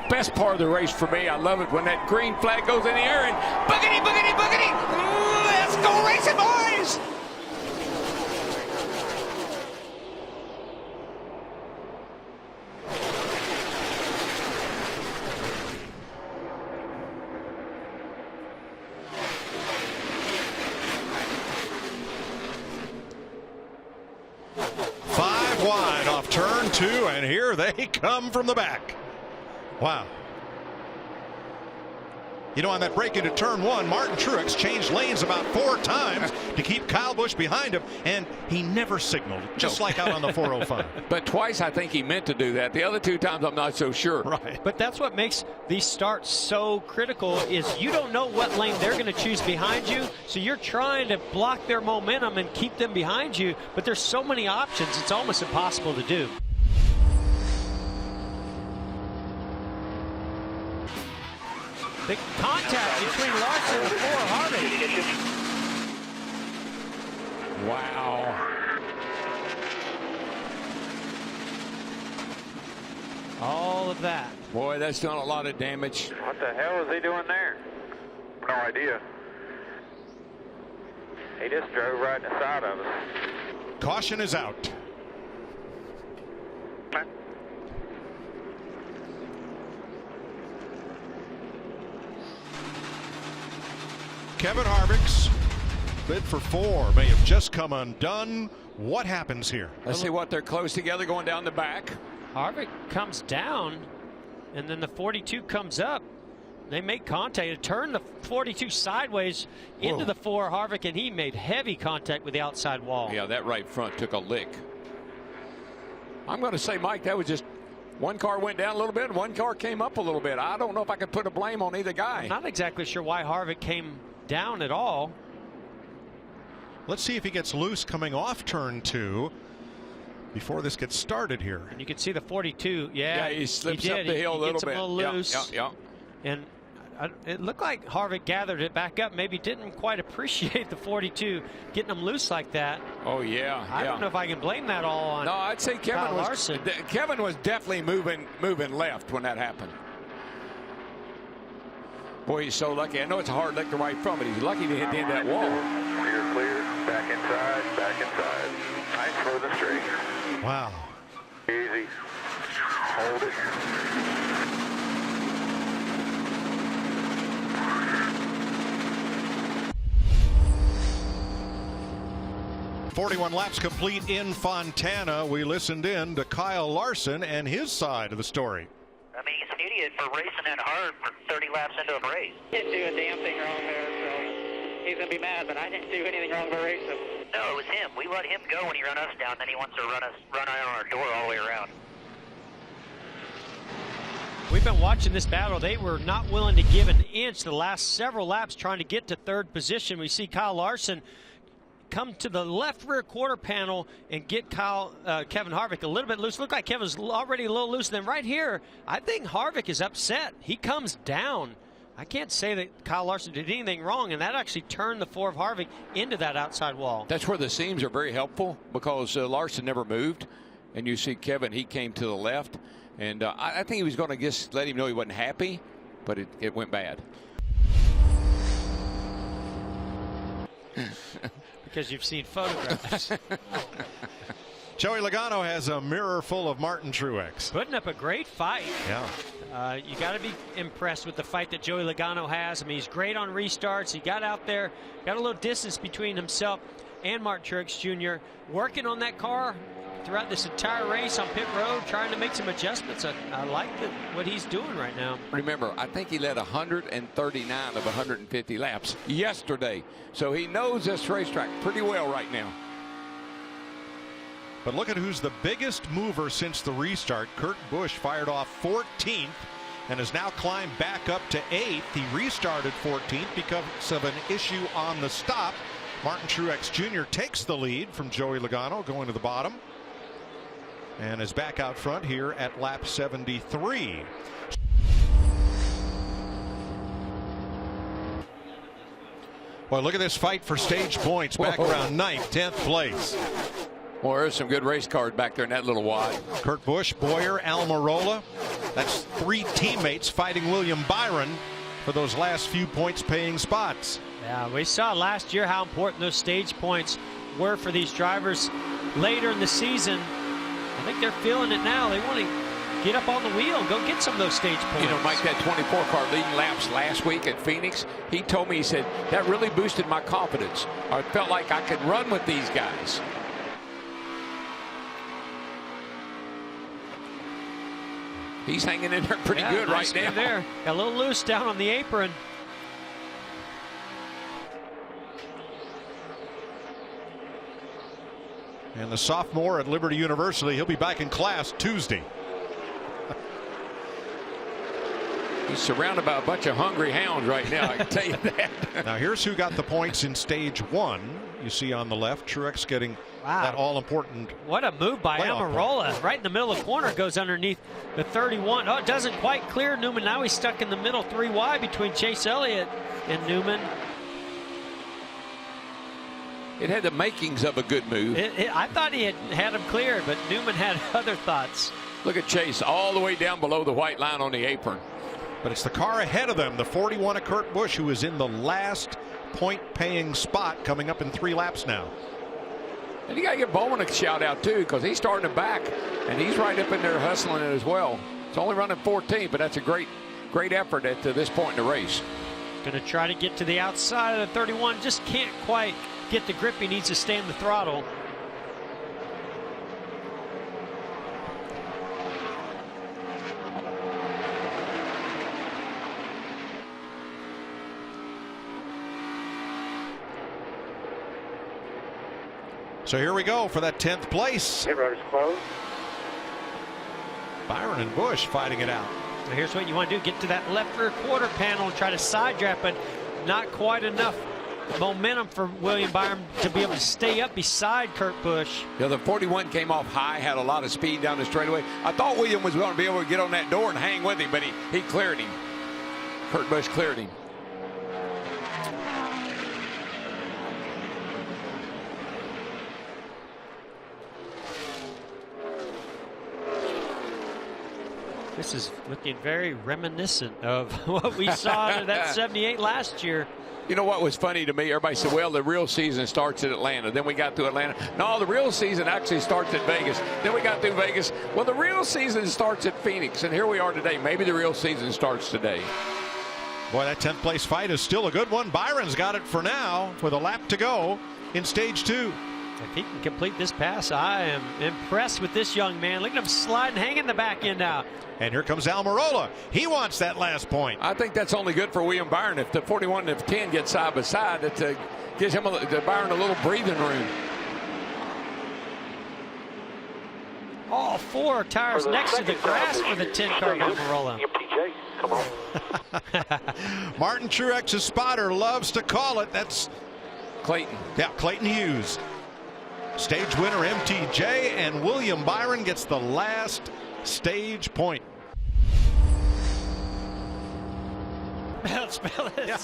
best part of the race for me. I love it when that green flag goes in the air and boogity, boogity, boogity. Let's go racing, boys. Wide off turn 2, and here they come from the back. Wow. You know, on that break into turn 1, Martin Truex changed lanes about 4 times to keep Kyle Busch behind him, and he never signaled, just like out on the 405. But twice I think he meant to do that. The other 2 times I'm not so sure. Right. But that's what makes these starts so critical, is you don't know what lane they're going to choose behind you, so you're trying to block their momentum and keep them behind you, but there's so many options, it's almost impossible to do. The contact between Larson and Harvick. Wow. All of that. Boy, that's done a lot of damage. What the hell is he doing there? No idea. He just drove right in the side of us. Caution is out. Kevin Harvick's bid for 4 may have just come undone. What happens here? Let's see what they're close together going down the back. Harvick comes down, and then the 42 comes up. They make contact. It turned the 42 sideways into the 4 Harvick, and he made heavy contact with the outside wall. Yeah, that right front took a lick. I'm going to say, Mike, that was just one car went down a little bit, and one car came up a little bit. I don't know if I could put a blame on either guy. I'm not exactly sure why Harvick came down at all. Let's see if he gets loose coming off turn 2 before this gets started here. And you can see the 42. Yeah, he slips up the hill a little bit. He gets a little loose. Yeah. And it looked like Harvick gathered it back up. Maybe didn't quite appreciate the 42 getting him loose like that. Oh yeah. I don't know if I can blame that all on. No, I'd say Kevin was definitely moving left when that happened. Boy, he's so lucky. I know it's a hard lick to right from, but he's lucky to hit the end of that wall. Clear, back inside, Nice for the straight. Wow. Easy. Hold it. 41 laps complete in Fontana. We listened in to Kyle Larson and his side of the story. I mean, he's an idiot for racing that hard for 30 laps into a race. Didn't do a damn thing wrong there, so he's going to be mad, but I didn't do anything wrong but race him. No, it was him. We let him go when he run us down, then he wants to run on our door all the way around. We've been watching this battle. They were not willing to give an inch the last several laps trying to get to 3rd position. We see Kyle Larson come to the left rear quarter panel and get Kevin Harvick a little bit loose. Looked like Kevin's already a little loose. And then right here, I think Harvick is upset. He comes down. I can't say that Kyle Larson did anything wrong, and that actually turned the 4 of Harvick into that outside wall. That's where the seams are very helpful, because Larson never moved. And you see Kevin, he came to the left. And I think he was going to just let him know he wasn't happy, but it went bad. Because you've seen photographs. Joey Logano has a mirror full of Martin Truex. Putting up a great fight. Yeah. You got to be impressed with the fight that Joey Logano has. I mean, he's great on restarts. He got out there, got a little distance between himself and Martin Truex Jr. Working on that car throughout this entire race on pit road, trying to make some adjustments. I like what he's doing right now. Remember, I think he led 139 of 150 laps yesterday. So he knows this racetrack pretty well right now. But look at who's the biggest mover since the restart. Kurt Busch fired off 14th and has now climbed back up to 8th. He restarted 14th because of an issue on the stop. Martin Truex Jr. takes the lead from Joey Logano going to the bottom, and is back out front here at lap 73. Well, look at this fight for stage points back around 9th, 10th place. Well, there's some good race cars back there in that little wide. Kurt Busch, Boyer, Almirola, That's 3 teammates fighting William Byron for those last few points paying spots. Yeah, we saw last year how important those stage points were for these drivers later in the season. I think they're feeling it now. They want to get up on the wheel and go get some of those stage points. You know, Mike, that 24 car leading laps last week at Phoenix, he told me, he said, that really boosted my confidence. I felt like I could run with these guys. He's hanging in there pretty good nice right now. There. Got a little loose down on the apron. And the sophomore at Liberty University, he'll be back in class Tuesday. He's surrounded by a bunch of hungry hounds right now, I can tell you that. Now here's who got the points in stage 1. You see on the left, Truex getting that all-important. What a move by Almirola. Right in the middle of the corner, goes underneath the 31. Oh, it doesn't quite clear Newman. Now he's stuck in the middle, 3 wide between Chase Elliott and Newman. It had the makings of a good move. I thought he had him cleared, but Newman had other thoughts. Look at Chase all the way down below the white line on the apron. But it's the car ahead of them, the 41 of Kurt Busch, who is in the last point-paying spot, coming up in 3 laps now. And you got to give Bowman a shout out too, because he's starting to back, and he's right up in there hustling it as well. It's only running 14, but that's a great effort at this point in the race. Going to try to get to the outside of the 31, just can't quite get the grip. He needs to stay in the throttle. So here we go for that 10th place. Pit road is closed. Byron and Busch fighting it out. So here's what you want to do. Get to that left rear quarter panel and try to side draft, but not quite enough momentum for William Byron to be able to stay up beside Kurt Busch. Yeah, the 41 came off high, had a lot of speed down the straightaway. I thought William was going to be able to get on that door and hang with him, but he cleared him. Kurt Busch cleared him. This is looking very reminiscent of what we saw in that 78 last year. You know what was funny to me? Everybody said, well, the real season starts at Atlanta. Then we got to Atlanta. No, the real season actually starts at Vegas. Then we got through Vegas. Well, the real season starts at Phoenix. And here we are today. Maybe the real season starts today. Boy, that 10th place fight is still a good one. Byron's got it for now with a lap to go in stage 2. If he can complete this pass, I am impressed with this young man. Look at him slide and hang in the back end now. And here comes Almirola. He wants that last point. I think that's only good for William Byron. If the 41 and the 10 get side by side, that gives him Byron a little breathing room. All 4 tires next to the grass for the 10 car Almirola. TJ, come on. Martin Truex's spotter loves to call it. That's Clayton. Yeah, Clayton Hughes. Stage winner MTJ, and William Byron gets the last stage point. Spell it. Yeah.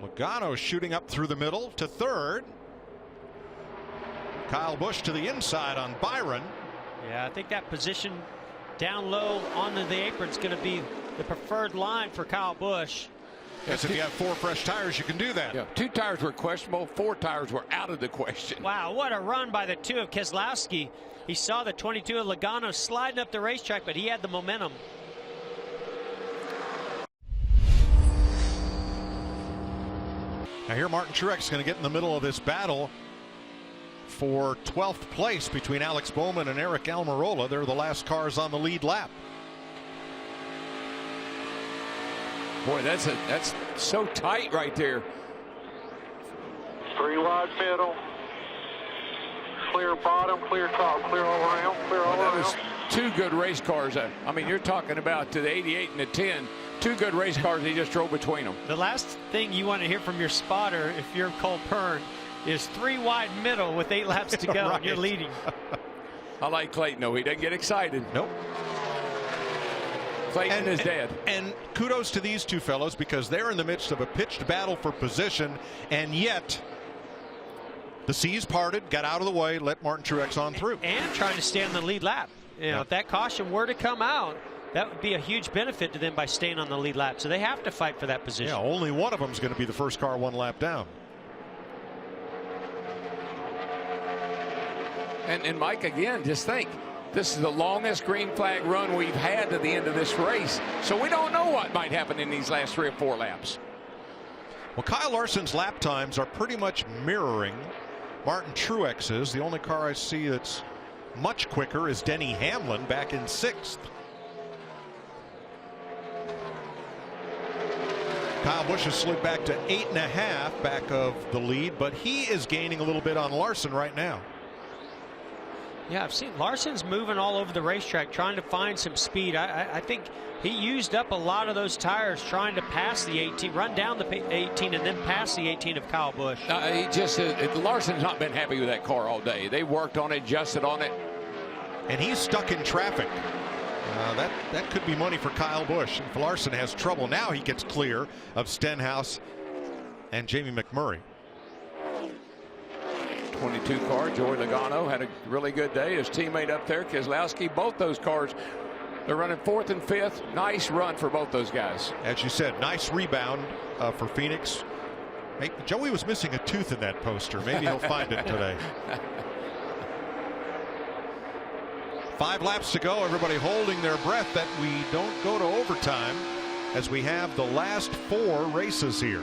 Logano shooting up through the middle to 3rd. Kyle Busch to the inside on Byron. Yeah, I think that position down low on the apron is going to be the preferred line for Kyle Busch. Yes, if you have 4 fresh tires, you can do that. Yeah, 2 tires were questionable, 4 tires were out of the question. Wow, what a run by the 2 of Keselowski. He saw the 22 of Logano sliding up the racetrack, but he had the momentum. Now here Martin Truex is going to get in the middle of this battle for 12th place between Alex Bowman and Eric Almirola. They're the last cars on the lead lap. Boy, that's so tight right there. 3 wide middle. Clear bottom, clear top, clear all around, clear all That around. was 2 good race cars. I mean, you're talking about to the 88 and the 10. 2 good race cars. He just drove between them. The last thing you want to hear from your spotter, if you're Cole Pern, is 3 wide middle with 8 laps to go. Right. And you're leading. I like Clayton, though. He doesn't get excited. Nope. Clayton is dead. And kudos to these two fellows, because they're in the midst of a pitched battle for position, and yet the seas parted, got out of the way, let Martin Truex on through. And trying to stay on the lead lap. You know, if that caution were to come out, that would be a huge benefit to them by staying on the lead lap. So they have to fight for that position. Yeah, only one of them is going to be the first car one lap down. And Mike, again, just think, this is the longest green flag run we've had to the end of this race. So we don't know what might happen in these last 3 or 4 laps. Well, Kyle Larson's lap times are pretty much mirroring Martin Truex's. The only car I see that's much quicker is Denny Hamlin back in 6th. Kyle Busch has slid back to 8.5 back of the lead, but he is gaining a little bit on Larson right now. Yeah, I've seen Larson's moving all over the racetrack trying to find some speed. I think he used up a lot of those tires trying to pass the 18, run down the 18 and then pass the 18 of Kyle Busch. He just Larson's not been happy with that car all day. They worked on it, adjusted on it. And he's stuck in traffic. That could be money for Kyle Busch. If Larson has trouble, now he gets clear of Stenhouse and Jamie McMurray. 22 car, Joey Logano had a really good day. His teammate up there, Keselowski, both those cars, they're running 4th and 5th. Nice run for both those guys. As you said, nice rebound for Phoenix. Joey was missing a tooth in that poster. Maybe he'll find it today. 5 laps to go. Everybody holding their breath that we don't go to overtime as we have the last 4 races here.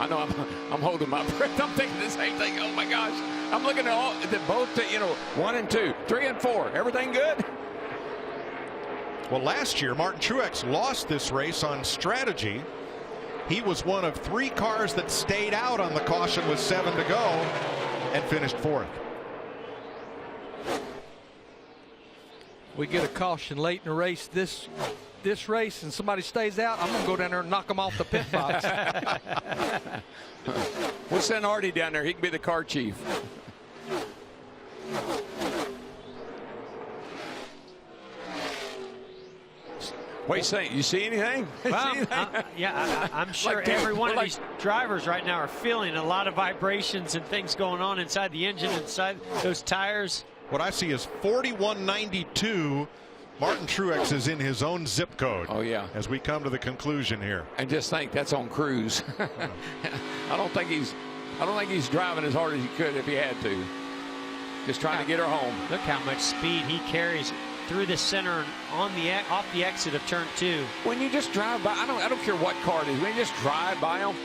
I know I'm holding my breath. I'm thinking the same thing. Oh my gosh. I'm looking at all both, 1 and 2, 3 and 4. Everything good? Well, last year Martin Truex lost this race on strategy. He was one of 3 cars that stayed out on the caution with 7 to go and finished 4th. We get a caution late in the race this race and somebody stays out, I'm going to go down there and knock them off the pit box. We'll send Artie down there. He can be the car chief. What are you saying? You see anything? Well, I'm sure Like, every one of like- these drivers right now are feeling a lot of vibrations and things going on inside the engine, inside those tires. What I see is 4192. Martin Truex is in his own zip code. Oh yeah. As we come to the conclusion here. And just think, that's on cruise. I don't think he's driving as hard as he could if he had to. Just trying to get her home. Look how much speed he carries through the center and off the exit of turn 2. When you just drive by, I don't care what car it is. When you just drive by them,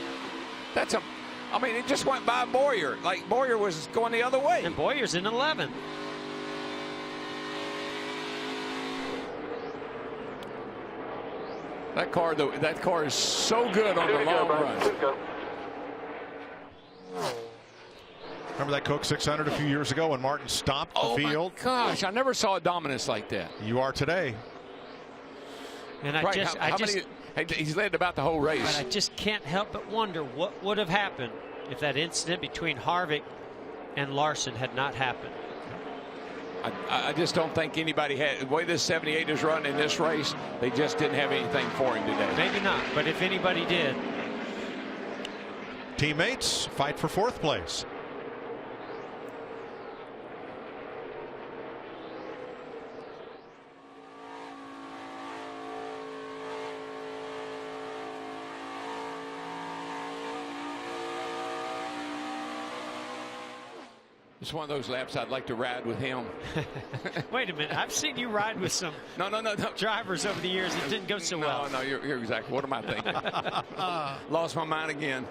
it just went by Boyer. Like Boyer was going the other way. And Boyer's in 11th. That car is so good on the long runs. Remember that Coke 600 a few years ago when Martin stopped the field? Oh my gosh, I never saw a dominance like that. You are today. And he's led about the whole race. But I just can't help but wonder what would have happened if that incident between Harvick and Larson had not happened. I just don't think anybody had the way this 78 is run in this race. They just didn't have anything for him today. Maybe not, but if anybody did. Teammates fight for 4th place. It's one of those laps I'd like to ride with him. Wait a minute. I've seen you ride with some no. drivers over the years. It didn't go so well. No, you're exactly. What am I thinking? Lost my mind again.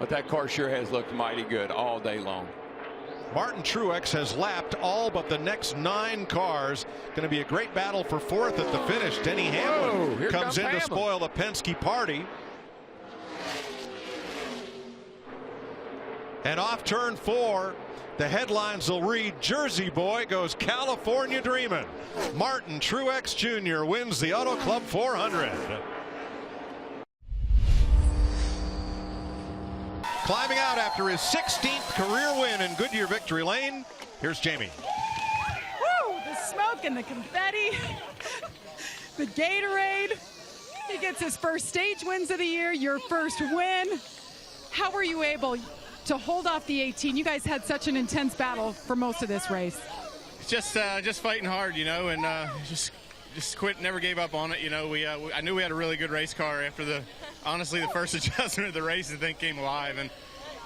But that car sure has looked mighty good all day long. Martin Truex has lapped all but the next 9 cars. Going to be a great battle for 4th at the finish. Denny Hamlin comes in to spoil the Penske party. And off turn 4, the headlines will read, Jersey boy goes California dreaming. Martin Truex Jr. wins the Auto Club 400. climbing out after his 16th career win in Goodyear Victory Lane. Here's Jamie. Woo! The smoke and the confetti, the Gatorade. He gets his first stage wins of the year, your first win. How were you able to hold off the 18? You guys had such an intense battle for most of this race. Just fighting hard, you know, and just quit, never gave up on it. You know, I knew we had a really good race car after honestly the first adjustment of the race, and then came alive. And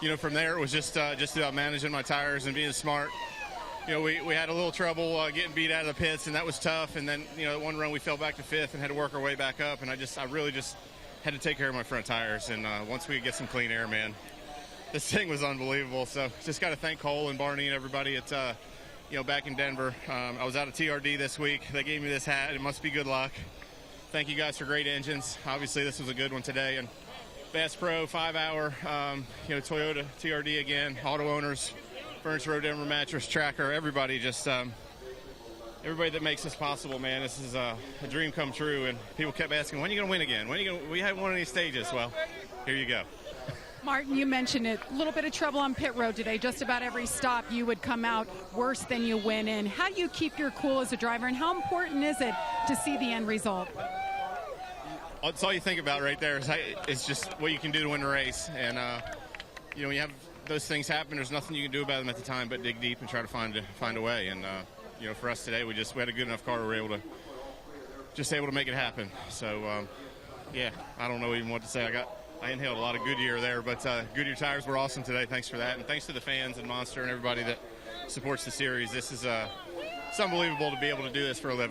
you know, from there it was just about managing my tires and being smart. You know, we had a little trouble getting beat out of the pits, and that was tough. And then, you know, one run we fell back to 5th and had to work our way back up. And I really just had to take care of my front tires. And once we could get some clean air, man, this thing was unbelievable. So just got to thank Cole and Barney and everybody at you know, back in Denver. I was out of TRD this week. They gave me this hat. It must be good luck. Thank you guys for great engines. Obviously, this was a good one today. And Bass Pro 5-hour, you know, Toyota TRD again, auto owners, Furniture Row Denver Mattress, Tracker, everybody just, everybody that makes this possible, man. This is a dream come true. And people kept asking, when are you going to win again? When are you we haven't won any stages. Well, here you go. Martin, you mentioned it, a little bit of trouble on pit road today. Just about every stop you would come out worse than you went in. How do you keep your cool as a driver, and how important is it to see the end result? That's all you think about right there. It's just what you can do to win a race. And, you know, when you have those things happen, there's nothing you can do about them at the time but dig deep and try to find a way. And, you know, for us today, we had a good enough car we were able to make it happen. So, yeah, I don't know even what to say. I inhaled a lot of Goodyear there, but Goodyear tires were awesome today. Thanks for that. And thanks to the fans and Monster and everybody that supports the series. This is it's unbelievable to be able to do this for a living.